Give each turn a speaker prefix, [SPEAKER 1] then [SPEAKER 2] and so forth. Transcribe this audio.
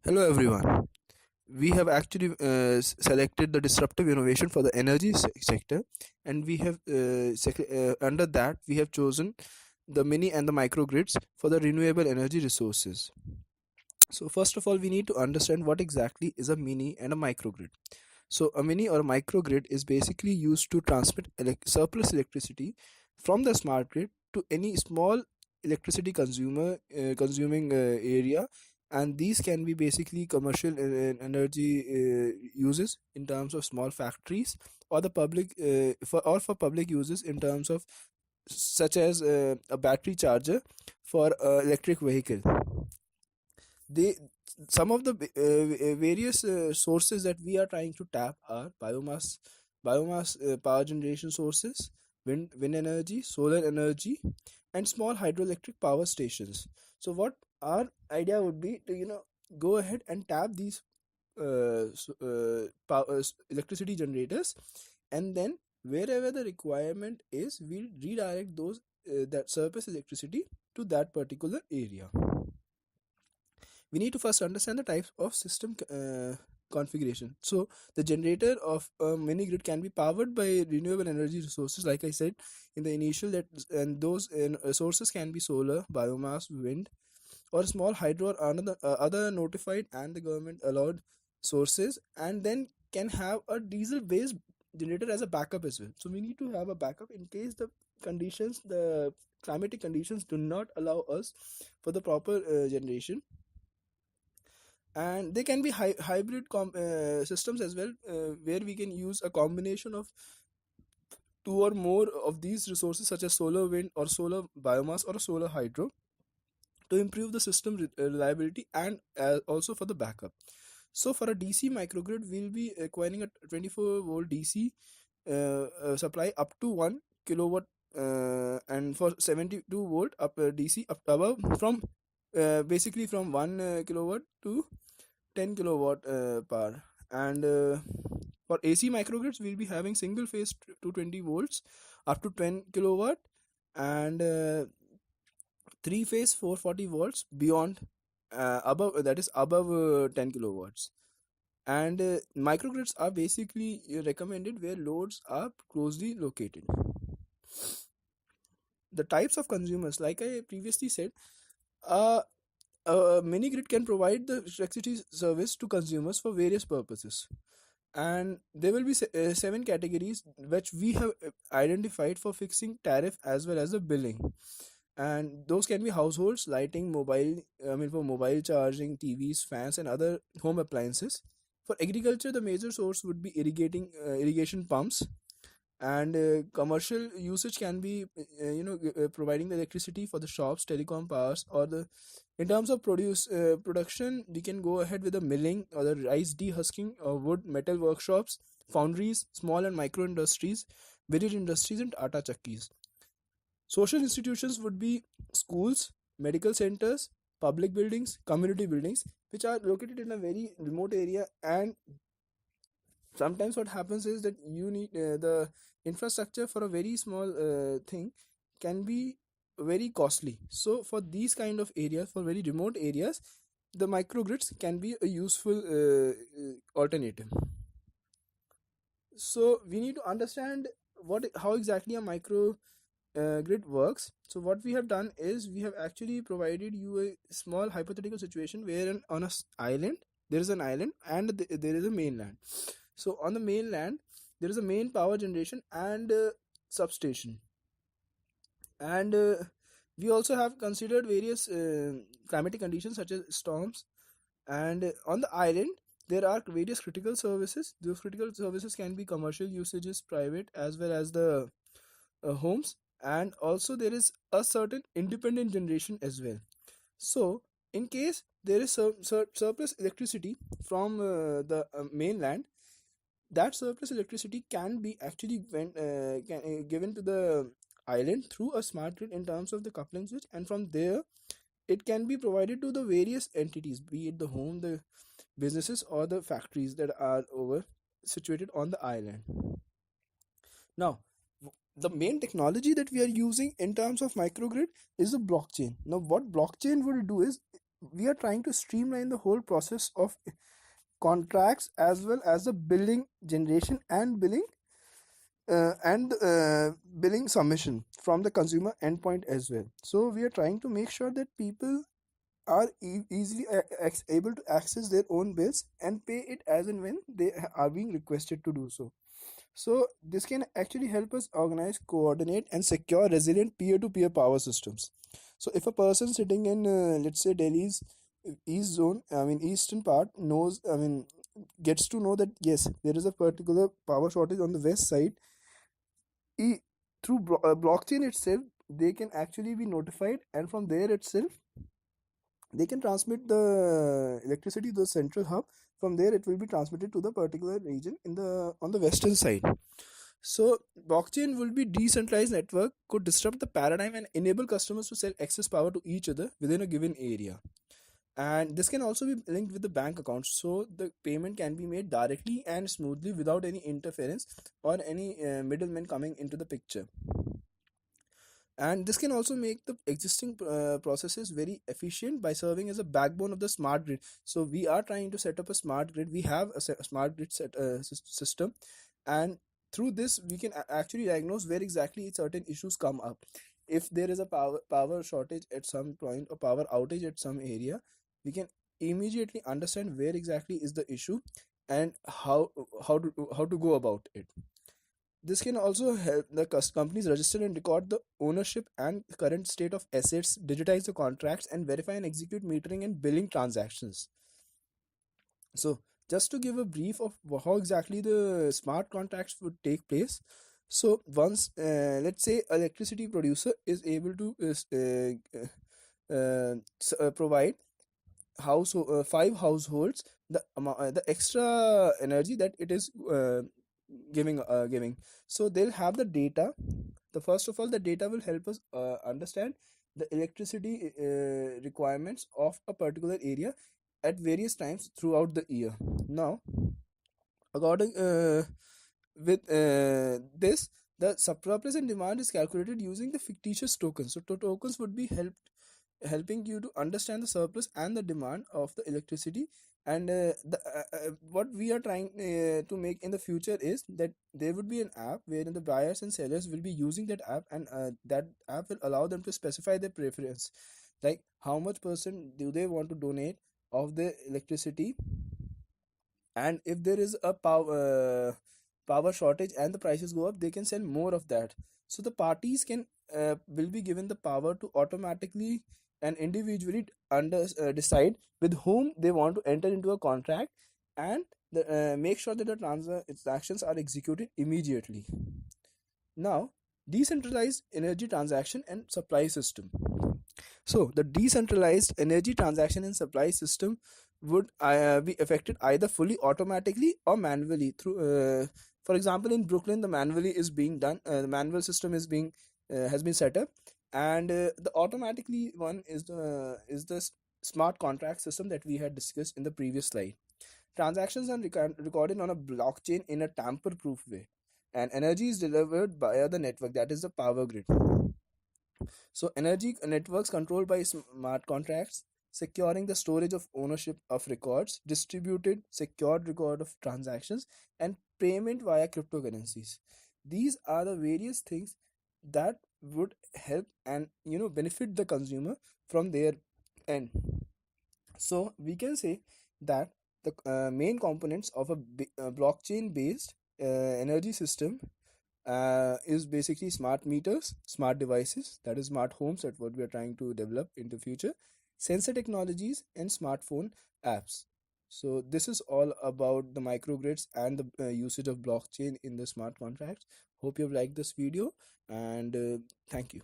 [SPEAKER 1] Hello everyone. We have actually selected the disruptive innovation for the energy sector, and we have under that we have chosen the mini and the microgrids for the renewable energy resources. So first of all, we need to understand what exactly is a mini and a microgrid. So a mini or a microgrid is basically used to transmit surplus electricity from the smart grid to any small electricity consuming area, and these can be basically commercial energy uses in terms of small factories, or the public for public uses in terms of such as a battery charger for electric vehicle. They Some of the various sources that we are trying to tap are biomass power generation sources, wind energy, solar energy, and small hydroelectric power stations. So what our idea would be to go ahead and tap these electricity generators, and then wherever the requirement is, we'll redirect those that surplus electricity to that particular area. We need to first understand the types of system configuration. So the generator of a mini grid can be powered by renewable energy resources, like I said in the initial, that and those sources can be solar, biomass, wind, or small hydro, or another other notified and the government allowed sources, and then can have a diesel based generator as a backup as well. So we need to have a backup in case the climatic conditions do not allow us for the proper generation. And they can be hybrid systems as well, where we can use a combination of two or more of these resources, such as solar, wind, or solar biomass, or a solar hydro, to improve the system reliability, and also for the backup. So for a DC microgrid, we'll be acquiring a 24-volt DC supply up to 1 kilowatt, and for 72-volt up DC up above, from basically from 1 kilowatt to 10 kilowatt power. And for AC microgrids, we'll be having single phase 220 volts up to 10 kilowatt, and three phase 440 volts beyond, above, that is above 10 kilowatts. And microgrids are basically recommended where loads are closely located. The types of consumers, like I previously said, uh, a mini grid can provide the electricity service to consumers for various purposes, and there will be seven categories which we have identified for fixing tariff as well as the billing. And those can be households, lighting, for mobile charging, TVs, fans, and other home appliances. For agriculture, the major source would be irrigation pumps, and commercial usage can be providing the electricity for the shops, telecom powers, or the in terms of production, we can go ahead with the milling or the rice dehusking, or wood metal workshops, foundries, small and micro industries, village industries, and atta chakkis. Social institutions would be schools, medical centers, public buildings, community buildings, which are located in a very remote area. And sometimes what happens is that you need the infrastructure for a very small thing can be very costly. So for these kind of areas, for very remote areas, the microgrids can be a useful alternative. So we need to understand how exactly a micro grid works. So what we have done is we have actually provided you a small hypothetical situation where on island, there is an island, and there is a mainland. So on the mainland, there is a main power generation and substation, and we also have considered various climatic conditions such as storms. And on the island, there are various critical services. Those critical services can be commercial usages, private, as well as the homes. And also there is a certain independent generation as well. So in case there is surplus electricity from the mainland, that surplus electricity can be actually given to the island through a smart grid in terms of the coupling switch, and from there it can be provided to the various entities, be it the home, the businesses, or the factories that are over situated on the island. Now, the main technology that we are using in terms of microgrid is the blockchain. Now, what blockchain would do is, we are trying to streamline the whole process of contracts as well as the billing generation and billing submission from the consumer endpoint as well. So we are trying to make sure that people are easily able to access their own bills and pay it as and when they are being requested to do so. So this can actually help us organize, coordinate, and secure resilient peer-to-peer power systems. So if a person sitting in, let's say, Delhi's east zone, I mean eastern part, knows, I mean, gets to know that yes, there is a particular power shortage on the west side, e- through blockchain itself, they can actually be notified, and from there itself, they can transmit the electricity to the central hub. From there, it will be transmitted to the particular region in the on the western side. So blockchain will be decentralized network could disrupt the paradigm and enable customers to sell excess power to each other within a given area. And this can also be linked with the bank account, so the payment can be made directly and smoothly without any interference or any middlemen coming into the picture. And this can also make the existing processes very efficient by serving as a backbone of the smart grid. So we are trying to set up a smart grid. We have a smart grid system, and through this we can actually diagnose where exactly certain issues come up. If there is a power shortage at some point or power outage at some area, we can immediately understand where exactly is the issue and how to go about it. This can also help the companies register and record the ownership and current state of assets, digitize the contracts, and verify and execute metering and billing transactions. So, just to give a brief of how exactly the smart contracts would take place. So, once, let's say, electricity producer is able to provide five households the extra energy that it is giving. So they'll have the data. The first of all, the data will help us understand the electricity requirements of a particular area at various times throughout the year. Now, according with this, the surplus and demand is calculated using the fictitious tokens. So tokens would be helping you to understand the surplus and the demand of the electricity. And what we are trying to make in the future is that there would be an app wherein the buyers and sellers will be using that app, and that app will allow them to specify their preference, like how much percent do they want to donate of the electricity. And if there is a power shortage and the prices go up, they can sell more of that. So the parties can will be given the power to automatically and individually decide with whom they want to enter into a contract, and make sure that the transactions are executed immediately. Now, decentralized energy transaction and supply system. So the decentralized energy transaction and supply system would be affected either fully automatically or manually through. For example, in Brooklyn, the manually is being done. The manual system is being has been set up, and the automatically one is the smart contract system that we had discussed in the previous slide. Transactions are recorded on a blockchain in a tamper-proof way, and energy is delivered via the network, that is the power grid. So, energy networks controlled by smart contracts, securing the storage of ownership of records, distributed, secured record of transactions, and payment via cryptocurrencies. These are the various things that would help and benefit the consumer from their end. So we can say that the main components of a blockchain based energy system is basically smart meters, smart devices, that is smart homes, that what we are trying to develop in the future, sensor technologies, and smartphone apps. So this is all about the microgrids and the usage of blockchain in the smart contracts. Hope you have liked this video, and thank you.